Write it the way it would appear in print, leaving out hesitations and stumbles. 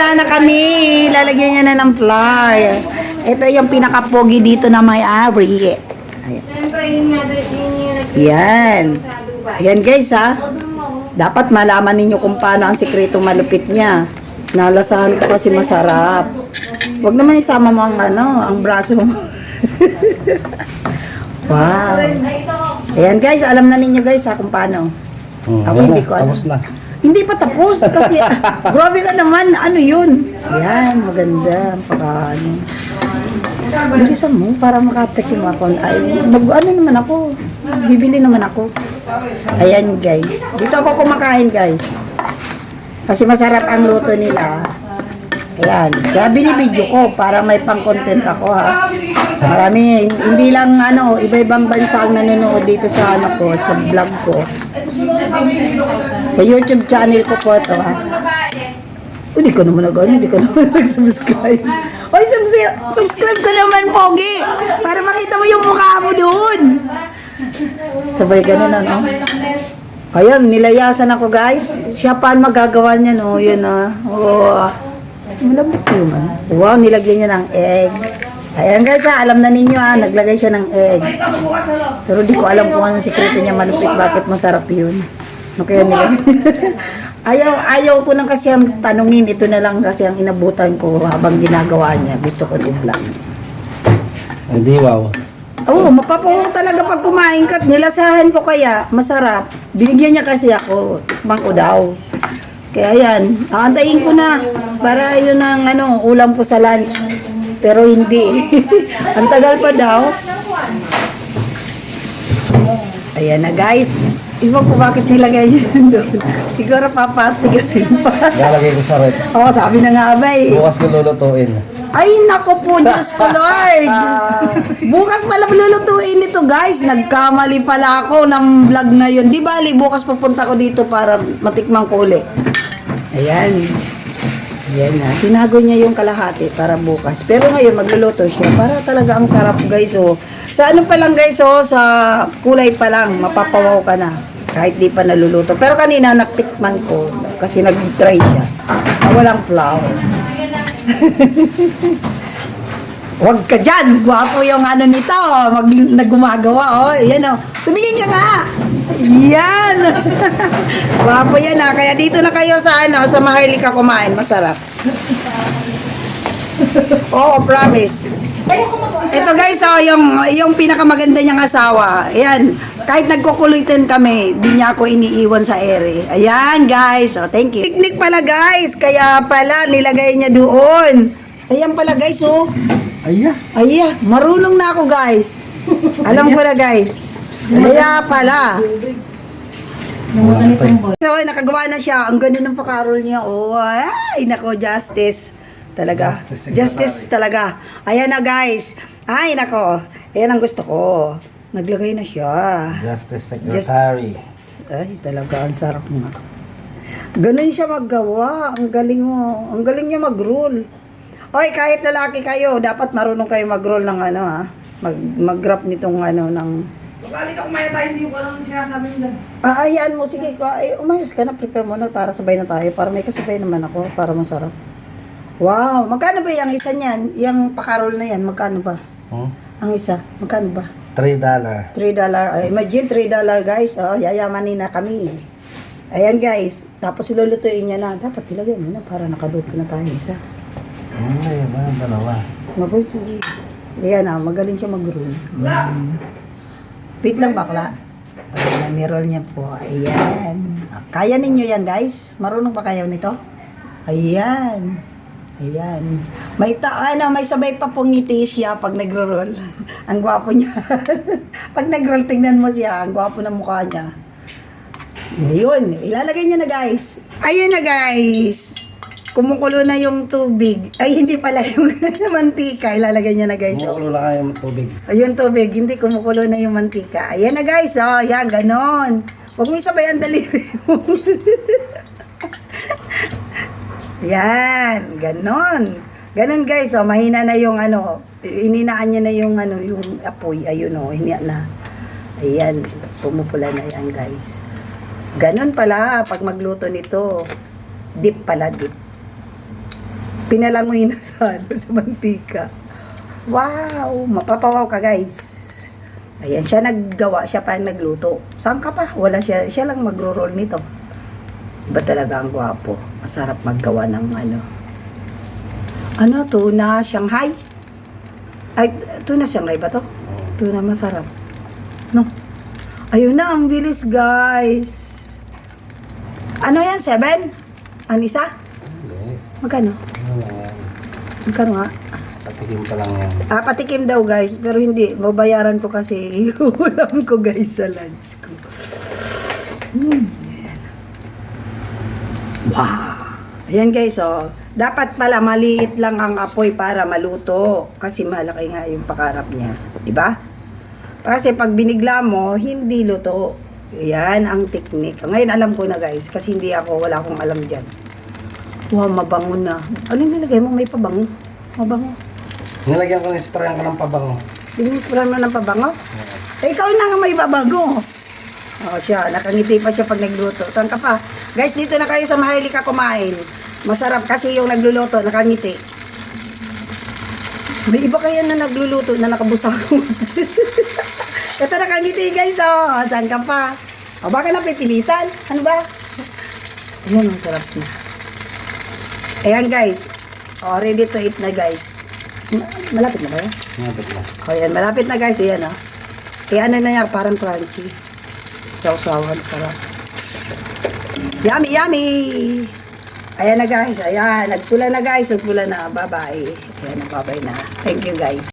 Magsimula na kami. Lalagyan niya na ng flour. Ito yung pinaka-pogi dito na may-ari. Yan. Yan guys ha. Dapat malaman ninyo kung paano ang sikretong malupit niya. Nalasahan ko kasi masarap. Huwag naman isama mo ang ang braso mo. Wow. Ayan guys, alam na ninyo guys ha kung paano. Ako hindi ko alam. Tapos na. Hindi pa tapos kasi grabe ka naman, ano yun? Ayan, maganda ang pagkaano. Bilisan mo para makatikim ako. Ay, ano naman ako. Bibili naman ako. Ayan guys. Dito ako kumakain guys. Kasi masarap ang luto nila. Ayan. Kaya binibidyo ko para may pang-content ako ha. Marami, hindi lang iba-ibang bansa ang nanonood dito sa ko, sa vlog ko. Sa YouTube channel ko po ito ha. Hindi ka naman hindi ka naman nag-subscribe. Oy, subscribe ka naman, Pogi! Para makita mo yung mukha mo doon. Sabay ganun Ayan, nilayasan ako guys. Siya pa magagawa niya no. Yun Oh. Malambot yun Wow, nilagyan niya ng egg. Ayan guys alam na ninyo naglagay siya ng egg. Pero di ko alam kung anong sikreto niya malupit, bakit masarap yun. Kaya nilagay. ayaw ko nang kasi ang tanungin, ito na lang kasi ang inabutan ko habang ginagawa niya. Gusto ko i-vlog. Hindi wow. Oo, mapapaw talaga pag kumain ka. Nilasahan ko kaya, masarap. Binigyan niya kasi ako, tikman ko daw. Kaya yan, aantayin ko na para yun ang ulam ko sa lunch. Pero hindi. Ang tagal pa daw. Ayan na guys. Iwan ko bakit nilagay yun doon. Siguro papatigasin pa. Lalagay ko sa red. Oo, sabi na nga ba Bukas ko lulutuin. Ay, nako po, Diyos ko Lord. Bukas pala lulutuin ito guys. Nagkamali pala ako ng vlog na yun. Di bali, bukas pupunta ko dito para matikman ko ulit. Ayan. Ayan na. Tinago niya yung kalahati para bukas. Pero ngayon, magluluto siya. Para talaga ang sarap guys. Sa pa lang guys, sa kulay pa lang, mapapawaw ka na. Kahit di pa naluluto. Pero kanina, natikman ko. Kasi nag-try siya. Walang flour. Wag ka dyan. Gwapo yung nito. Nagumagawa. Yan tumingin ka nga. Yan. Gwapo yan Kaya dito na kayo sa sa Maharlika kumain. Masarap. Oo, promise. Ito guys, yung pinakamaganda niyang asawa. Ayan. Kahit nagkukulitin kami, di niya ako iniiwan sa ere. Ayan guys. Thank you. Picnic pala guys. Kaya pala nilagay niya doon. Ayan pala guys. Aya. Marunong na ako guys. Alam ko na guys. Kaya pala. So, nakagawa na siya. Ang ganda ng pakarol niya. Ay, nako, justice. Talaga. Justice talaga. Ayan na, guys. Ay, nako. Ayan ang gusto ko. Naglagay na siya. Justice Secretary. Ay, talaga. Ang sarap nga. Ganun siya maggawa. Ang galing mo. Ang galing niya mag-roll. Oy, kahit lalaki kayo, dapat marunong kayo mag-roll ng mag-wrap nitong ng... Balik ako maya tayo, hindi ko alam sinasabi nila. Ayan mo, sige. Umayos ka na, prepare mo na, para sabay na tayo. Para may kasabay naman ako, para masarap. Wow, magkano ba yung isa niyan? Yung pakarol na yan, magkano ba? Ang isa, magkano ba? $3. $3. Imagine, $3 guys. Yayamanin na kami. Ayan guys, tapos lulutuin niya na. Dapat ilagay mo na para nakaluto na tayo isa. Hindi, dalawa. Mabuti, sige. Ayan magaling siya mag-roll. Wait lang bakla. Ayan, ni-roll niya po. Ayan. Kaya ninyo yan guys? Marunong ba kayo nito? Ayan. Ayan. May may sabay pa pong ngiti siya pag nagro-roll. Ang gwapo niya. Pag nag-roll, tingnan mo siya. Ang gwapo ng mukha niya. Yun. Ilalagay niya na guys. Ayan na guys. Kumukulo na yung tubig. Ay, hindi pala yung mantika. Ilalagay niya na guys. Kumukulo na kayo yung tubig. Ayun, tubig. Hindi kumukulo na yung mantika. Ayan na guys. Yan, ganon. Huwag mo isabay ang daliri mo. Yan, ganon. Ganon guys. Mahina na yung ininaan niya na yung yung apoy. Ayun hiniya na. Ayan, pumupula na yan guys. Ganon pala pag magluto nito. Dip pala, dip. Pinalangoy na sa, sa mantika. Wow! Mapapawaw ka guys. Ayan, siya naggawa, siya pa ang nagluto. Saan ka pa? Wala siya, siya lang magro-roll nito. Iba talaga ang gwapo. Masarap maggawa ng ano. Ano, tuna Shanghai? Ay, tuna Shanghai ba to? Tuna masarap. No? Ayun na, ang bilis guys. Ano yan, 7? Ang isa? Hindi. Magkano? Ano lang yan? Magkano nga? Patikim pa lang yan. Patikim daw guys, pero hindi. Babayaran ko kasi ulam ko guys sa lunch ko. Ayan. Wow! Ayan guys, oh. Dapat pala maliit lang ang apoy para maluto. Kasi malaki nga yung pakarap niya. Diba? Kasi pag binigla mo, hindi luto. Yan ang technique. Ngayon alam ko na guys, kasi hindi ako, wala akong alam dyan. Wow, mabango na. Ano yung nilagay mo? May pabango. Mabango. Nilagyan ko ng sprayan ko ng pabango. Dinisprayan mo ng pabango? Eh, ikaw na nga may pabango. O siya, nakangiti pa siya pag nagluto. Saan ka pa? Guys, dito na kayo sa Maharlika kumain. Masarap kasi yung nagluluto, nakangiti. May iba kaya na nagluluto na nakabusako. Ito nakangiti guys, oh. Saan ka pa? O baka napipilitan? Ano ba? Ayan, ang sarap na. Ayan guys. O, ready to eat na guys. Malapit na ba yan? Nabit na. O yan, malapit na guys. Ayan o. Kaya ano na yan, parang crunchy. Sausawan, sarap. Yummy, yummy! Ayan na guys, ayan. Nagpula na guys, nagpula na. Bye-bye. Ayan na, bye-bye na. Thank you guys.